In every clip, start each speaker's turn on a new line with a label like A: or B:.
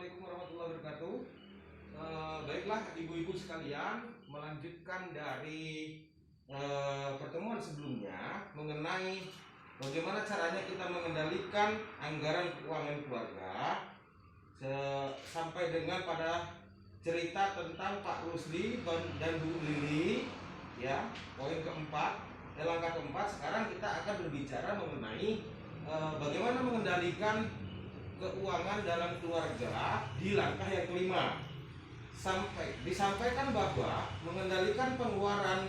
A: Assalamualaikum warahmatullahi wabarakatuh. Baiklah ibu-ibu sekalian, melanjutkan dari pertemuan sebelumnya mengenai bagaimana caranya kita mengendalikan anggaran keuangan keluarga sampai dengan pada cerita tentang Pak Rusli dan Bu Lili, ya, poin keempat. Langkah keempat, sekarang kita akan berbicara mengenai bagaimana mengendalikan keuangan dalam keluarga di langkah yang kelima. Disampaikan bahwa mengendalikan pengeluaran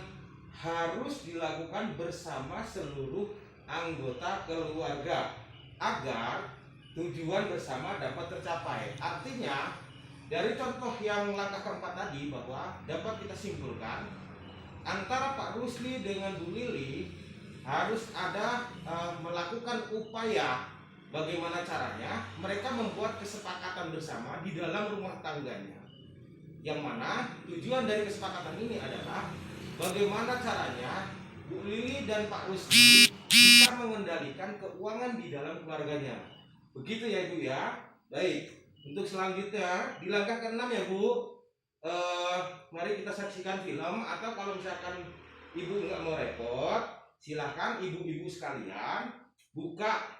A: harus dilakukan bersama seluruh anggota keluarga agar tujuan bersama dapat tercapai. Artinya dari contoh yang langkah keempat tadi, bahwa dapat kita simpulkan antara Pak Rusli dengan Bu Lili harus ada melakukan upaya bagaimana caranya mereka membuat kesepakatan bersama di dalam rumah tangganya, yang mana tujuan dari kesepakatan ini adalah bagaimana caranya Bu Lili dan Pak Rusli bisa mengendalikan keuangan di dalam keluarganya. Begitu ya Ibu ya. Baik, untuk selanjutnya di langkah ke-6 ya Bu, mari kita saksikan film, atau kalau misalkan Ibu nggak mau repot, silahkan ibu-ibu sekalian buka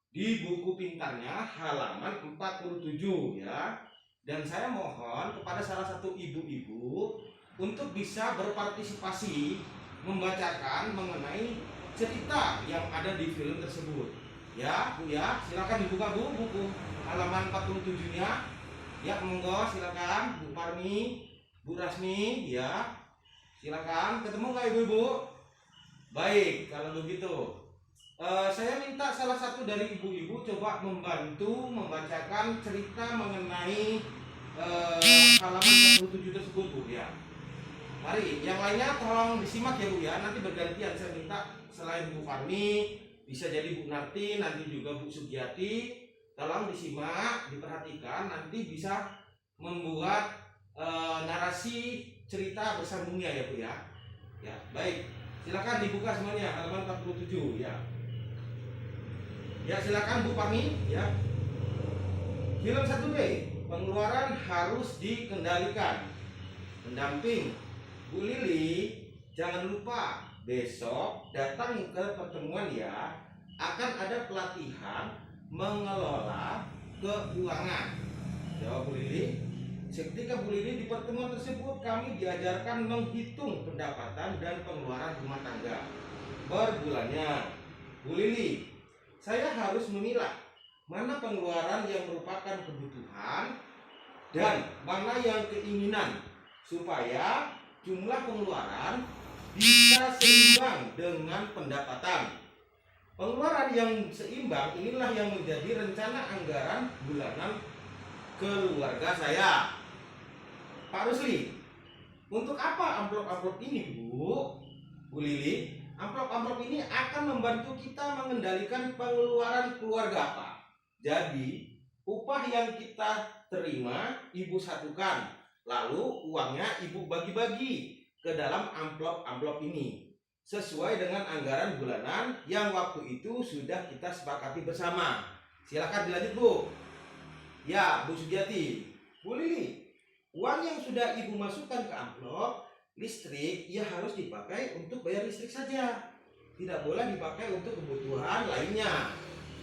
A: di buku pintarnya halaman 47 ya. Dan saya mohon kepada salah satu ibu-ibu untuk bisa berpartisipasi membacakan mengenai cerita yang ada di film tersebut. Ya, Bu ya, silakan dibuka Bu buku halaman 47-nya. Ya, monggo silakan Bu Parmi, Bu Rasmi ya. Silakan, ketemu nggak Ibu-ibu? Baik, kalau begitu saya minta salah satu dari ibu-ibu coba membantu membacakan cerita mengenai halaman 47 tersebut Bu ya. Mari, yang lainnya tolong disimak ya Bu ya. Nanti bergantian saya minta, selain Bu Farmi bisa jadi Bu Narti, nanti juga Bu Sugiati. Tolong disimak, diperhatikan, nanti bisa membuat narasi cerita bersambungnya ya Bu ya. Ya, baik. Silakan dibuka semuanya halaman 47 ya. Ya, silakan Bu Pami ya. Film 1B, pengeluaran harus dikendalikan. Pendamping Bu Lili, jangan lupa besok datang ke pertemuan ya. Akan ada pelatihan mengelola keuangan. Jawab Bu Lili. Ketika Bu Lili, di pertemuan tersebut kami diajarkan menghitung pendapatan dan pengeluaran rumah tangga per bulannya. Bu Lili, saya harus memilah mana pengeluaran yang merupakan kebutuhan dan mana yang keinginan supaya jumlah pengeluaran bisa seimbang dengan pendapatan. Pengeluaran yang seimbang inilah yang menjadi rencana anggaran bulanan keluarga saya. Pak Rusli, untuk apa amplop-amplop ini Bu? Bu Lili, amplop-amplop ini akan membantu kita mengendalikan pengeluaran keluarga Pak. Jadi upah yang kita terima Ibu satukan, lalu uangnya Ibu bagi-bagi ke dalam amplop-amplop ini sesuai dengan anggaran bulanan yang waktu itu sudah kita sepakati bersama. Silakan dilanjut Bu. Ya, Bu Sugiati. Bu Lili, uang yang sudah Ibu masukkan ke amplop listrik ya harus dipakai untuk bayar listrik saja, tidak boleh dipakai untuk kebutuhan lainnya.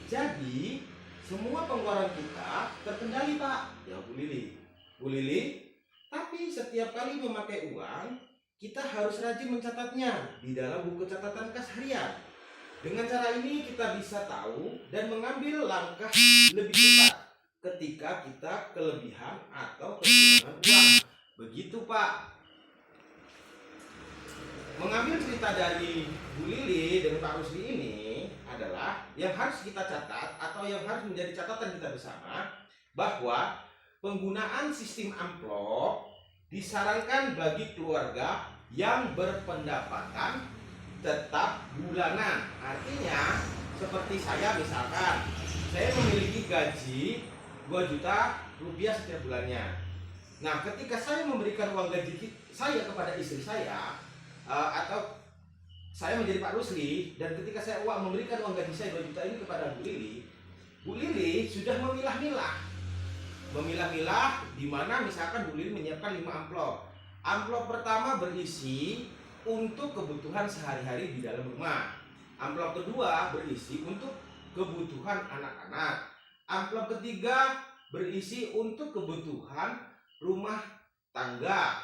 A: Jadi semua pengeluaran kita terkendali Pak. Ya Bu Lili. Bu Lili, tapi setiap kali memakai uang kita harus rajin mencatatnya di dalam buku catatan kas harian. Dengan cara ini kita bisa tahu dan mengambil langkah lebih cepat ketika kita kelebihan atau kekurangan uang. Begitu Pak. Mengambil cerita dari Bu Lili dan Pak Rusli ini adalah yang harus kita catat atau yang harus menjadi catatan kita bersama, bahwa penggunaan sistem amplop disarankan bagi keluarga yang berpendapatan tetap bulanan. Artinya seperti saya, misalkan saya memiliki gaji 2 juta rupiah setiap bulannya. Nah, ketika saya memberikan uang gaji saya kepada istri saya, atau saya menjadi Pak Rusli, dan ketika saya memberikan uang gaji saya 2 juta ini kepada Bu Lili sudah memilah-milah memilah-milah, di mana misalkan Bu Lili menyiapkan 5 amplop. Amplop pertama berisi untuk kebutuhan sehari-hari di dalam rumah. Amplop kedua berisi untuk kebutuhan anak-anak. Amplop ketiga berisi untuk kebutuhan rumah tangga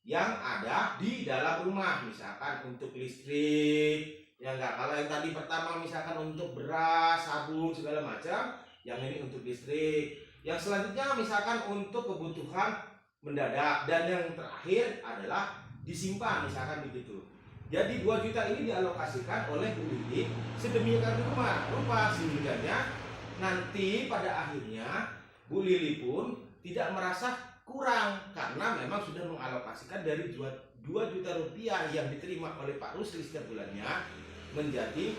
A: yang ada di dalam rumah, misalkan untuk listrik, ya enggak. Kalau yang tadi pertama misalkan untuk beras, sabun, segala macam, yang ini untuk listrik. Yang selanjutnya misalkan untuk kebutuhan mendadak, dan yang terakhir adalah disimpan, misalkan begitu. Jadi 2 juta ini dialokasikan oleh Bu Lili sedemikian rupa sehingga nanti pada akhirnya Bu Lili pun tidak merasa kurang, karena memang sudah mengalokasikan dari 2 juta rupiah yang diterima oleh Pak Rusli setiap bulannya menjadi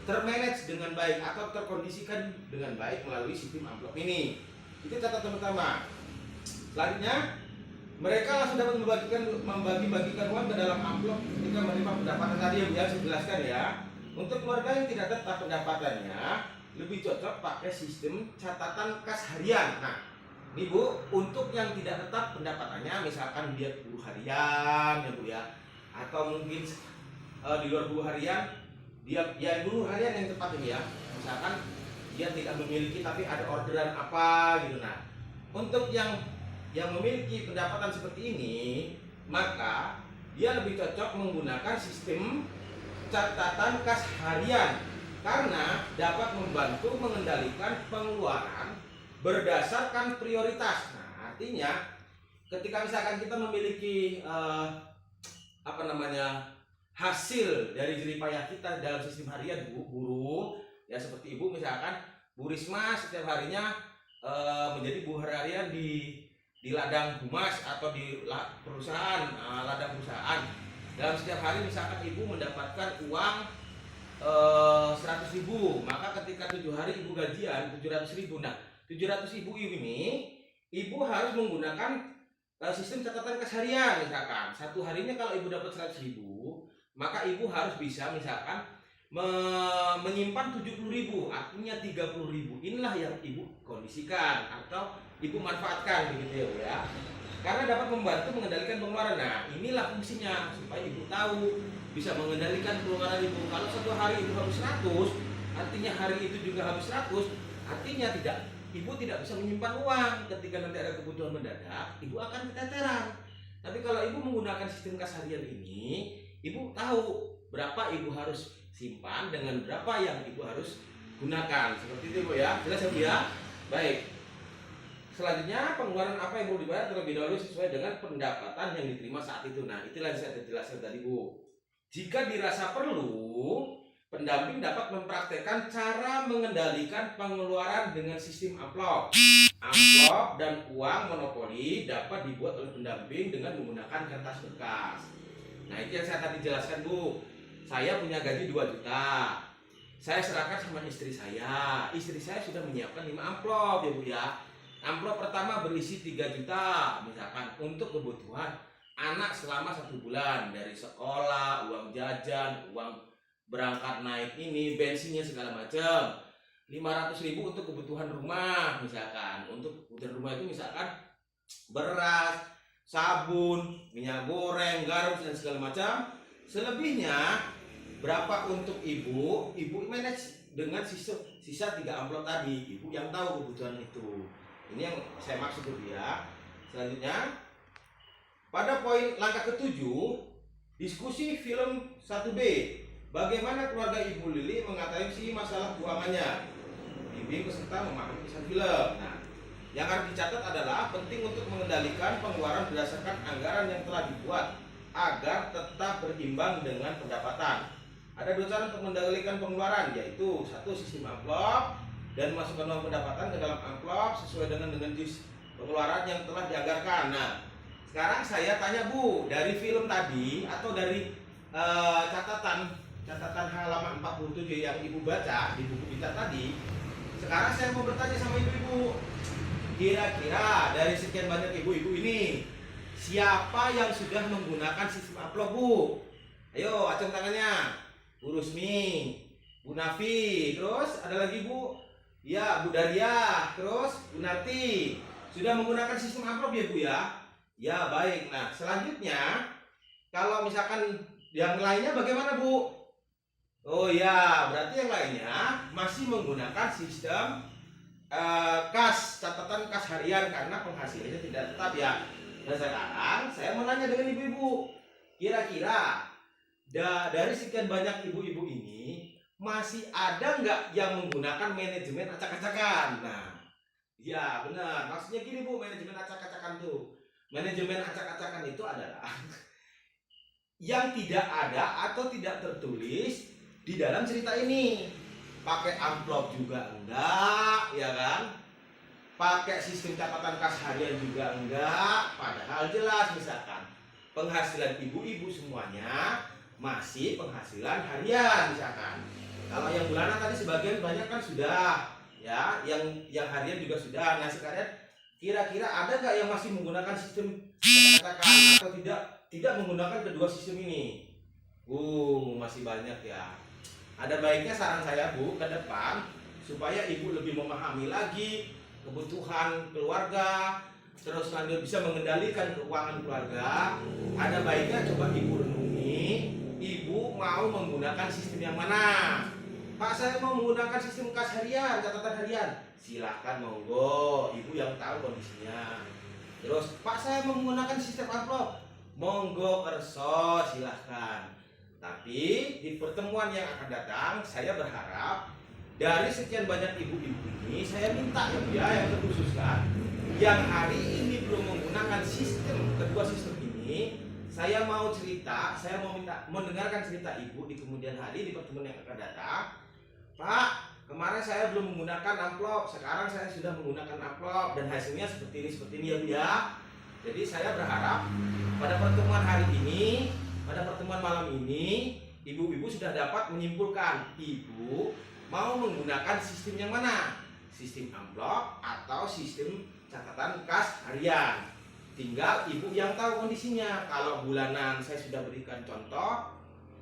A: termanage dengan baik atau terkondisikan dengan baik melalui sistem amplop ini. Itu catatan pertama. Selanjutnya, mereka langsung dapat membagi-bagikan uang ke dalam amplop ketika menerima pendapatan tadi yang saya jelaskan ya. Untuk keluarga yang tidak tetap pendapatannya, lebih cocok pakai sistem catatan kas harian. Nah, ini Bu, untuk yang tidak tetap pendapatannya, misalkan dia buruh harian ya Bu ya, atau mungkin di luar buruh harian, dia ya buruh harian yang tepat ini ya. Misalkan dia tidak memiliki tapi ada orderan apa gitu. Nah, untuk yang memiliki pendapatan seperti ini, maka dia lebih cocok menggunakan sistem catatan kas harian karena dapat membantu mengendalikan pengeluaran berdasarkan prioritas. Nah, artinya ketika misalkan kita memiliki hasil dari jeripayah kita dalam sistem harian buruh ya, seperti Ibu misalkan Bu Risma setiap harinya menjadi buruh harian di ladang humas atau di perusahaan, ladang perusahaan. Dalam setiap hari misalkan Ibu mendapatkan uang 100.000, maka ketika 7 hari Ibu gajian 700.000. Nah, 700.000 ini Ibu harus menggunakan sistem catatan kas harian. Misalkan satu harinya kalau Ibu dapat 100.000, maka Ibu harus bisa misalkan menyimpan 70.000, artinya 30.000. Inilah yang Ibu kondisikan atau Ibu manfaatkan begitu ya. Karena dapat membantu mengendalikan pengeluaran. Nah, inilah fungsinya supaya Ibu tahu bisa mengendalikan pengeluaran Ibu. Kalau satu hari Ibu harus 100, artinya hari itu juga harus 100, artinya Ibu tidak bisa menyimpan uang. Ketika nanti ada kebutuhan mendadak, Ibu akan keteteran. Tapi kalau Ibu menggunakan sistem kas harian ini, Ibu tahu berapa Ibu harus simpan dengan berapa yang Ibu harus gunakan. Seperti itu Bu ya. Jelas ya Bu ya? Baik. Selanjutnya, pengeluaran apa yang perlu dibayar terlebih dahulu sesuai dengan pendapatan yang diterima saat itu. Nah, itulah yang saya jelaskan tadi Bu. Jika dirasa perlu, pendamping dapat mempraktekkan cara mengendalikan pengeluaran dengan sistem amplop. Amplop dan uang monopoli dapat dibuat oleh pendamping dengan menggunakan kertas bekas. Nah, itu yang saya tadi jelaskan Bu. Saya punya gaji 2 juta. Saya serahkan sama istri saya. Istri saya sudah menyiapkan 5 amplop ya Bu ya. Amplop pertama berisi 3 juta misalkan untuk kebutuhan anak selama 1 bulan, dari sekolah, uang jajan, uang berangkat naik ini, bensinnya segala macam. 500.000 untuk kebutuhan rumah misalkan. Untuk kebutuhan rumah itu misalkan beras, sabun, minyak goreng, garam dan segala macam. Selebihnya berapa untuk Ibu manage dengan sisa 3 amplop tadi. Ibu yang tahu kebutuhan itu. Ini yang saya maksud ya. Selanjutnya, pada poin langkah ke-7, diskusi film 1B. Bagaimana keluarga Ibu Lili mengatasi masalah keuangannya? Bimbing peserta memahami kisah film. Nah, yang harus dicatat adalah penting untuk mengendalikan pengeluaran berdasarkan anggaran yang telah dibuat agar tetap berimbang dengan pendapatan. Ada 2 cara untuk mengendalikan pengeluaran, yaitu 1, sistem amplop dan masukkan uang pendapatan ke dalam amplop sesuai dengan jenis pengeluaran yang telah dianggarkan. Nah, sekarang saya tanya Bu, dari film tadi atau dari catatan halaman 47 yang Ibu baca di buku kita tadi, sekarang saya mau bertanya sama ibu-ibu, kira-kira dari sekian banyak ibu-ibu ini, siapa yang sudah menggunakan sistem amplop Bu? Ayo acung tangannya. Bu Rusmi, Bu Nafi, terus ada lagi Bu? Ya, Bu Daria, terus Bu Narti. Sudah menggunakan sistem amplop ya Bu ya? Ya baik. Nah selanjutnya kalau misalkan yang lainnya bagaimana Bu? Oh ya, berarti yang lainnya masih menggunakan sistem kas, catatan kas harian karena penghasilannya tidak tetap ya. Dan sekarang saya mau nanya dengan ibu-ibu, kira-kira dari sekian banyak ibu-ibu ini masih ada nggak yang menggunakan manajemen acak-acakan? Nah, ya benar. Maksudnya gini Bu, manajemen acak-acakan tuh. Manajemen acak-acakan itu adalah yang tidak ada atau tidak tertulis di dalam cerita ini. Pakai amplop juga enggak, ya kan? Pakai sistem catatan kas harian juga enggak. Padahal jelas misalkan penghasilan ibu-ibu semuanya masih penghasilan harian misalkan. Kalau yang bulanan tadi sebagian banyak kan sudah, ya, yang harian juga sudah. Nah sekarang kira-kira ada nggak yang masih menggunakan sistem katakan atau tidak menggunakan kedua sistem ini? Masih banyak ya. Ada baiknya saran saya Bu ke depan supaya ibu lebih memahami lagi kebutuhan keluarga, terus lanjut bisa mengendalikan keuangan keluarga. Ada baiknya coba ibu renungi, ibu mau menggunakan sistem yang mana? Pak, saya mau menggunakan sistem kas harian, catatan harian. Silahkan monggo, ibu yang tahu kondisinya. Terus Pak, saya mau menggunakan sistem amplop. Monggo kerso, silahkan. Tapi di pertemuan yang akan datang, saya berharap dari sekian banyak ibu-ibu ini, saya minta ya Bu ya, yang terkhususkan yang hari ini belum menggunakan kedua sistem ini, saya mau cerita, saya mau minta mendengarkan cerita ibu di kemudian hari di pertemuan yang akan datang. Pak, kemarin saya belum menggunakan amplop, sekarang saya sudah menggunakan amplop dan hasilnya seperti ini ya Bu ya. Jadi saya berharap pada pertemuan hari ini, pada pertemuan malam ini, ibu-ibu sudah dapat menyimpulkan ibu mau menggunakan sistem yang mana? Sistem amplop atau sistem catatan kas harian. Tinggal ibu yang tahu kondisinya. Kalau bulanan saya sudah berikan contoh,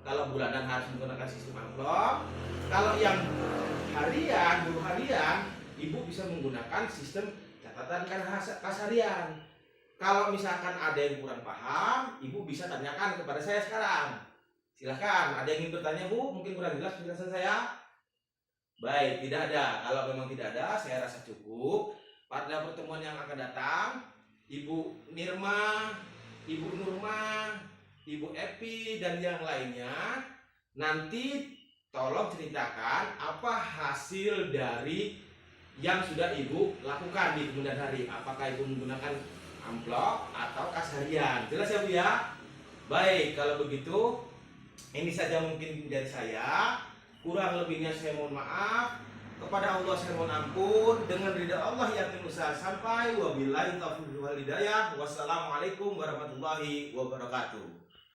A: kalau bulanan harus menggunakan sistem amplop. Kalau yang harian, buruh harian, ibu bisa menggunakan sistem catatan kas harian. Kalau misalkan ada yang kurang paham, ibu bisa tanyakan kepada saya sekarang. Silahkan, ada yang ingin bertanya Bu? Mungkin kurang jelas penjelasan saya? Baik, tidak ada. Kalau memang tidak ada, saya rasa cukup. Pada pertemuan yang akan datang, Ibu Nirma, Ibu Nurma, Ibu Epi, dan yang lainnya, nanti tolong ceritakan apa hasil dari yang sudah Ibu lakukan di kemudian hari. Apakah Ibu menggunakan amplop atau kas harian? Jelas ya Bu ya? Baik, kalau begitu ini saja mungkin dari saya. Kurang lebihnya saya mohon maaf. Kepada Allah saya mohon ampun. Dengan ridha Allah yakin usaha sampai. Wabillahi taufiq wal hidayah. Wassalamualaikum warahmatullahi wabarakatuh.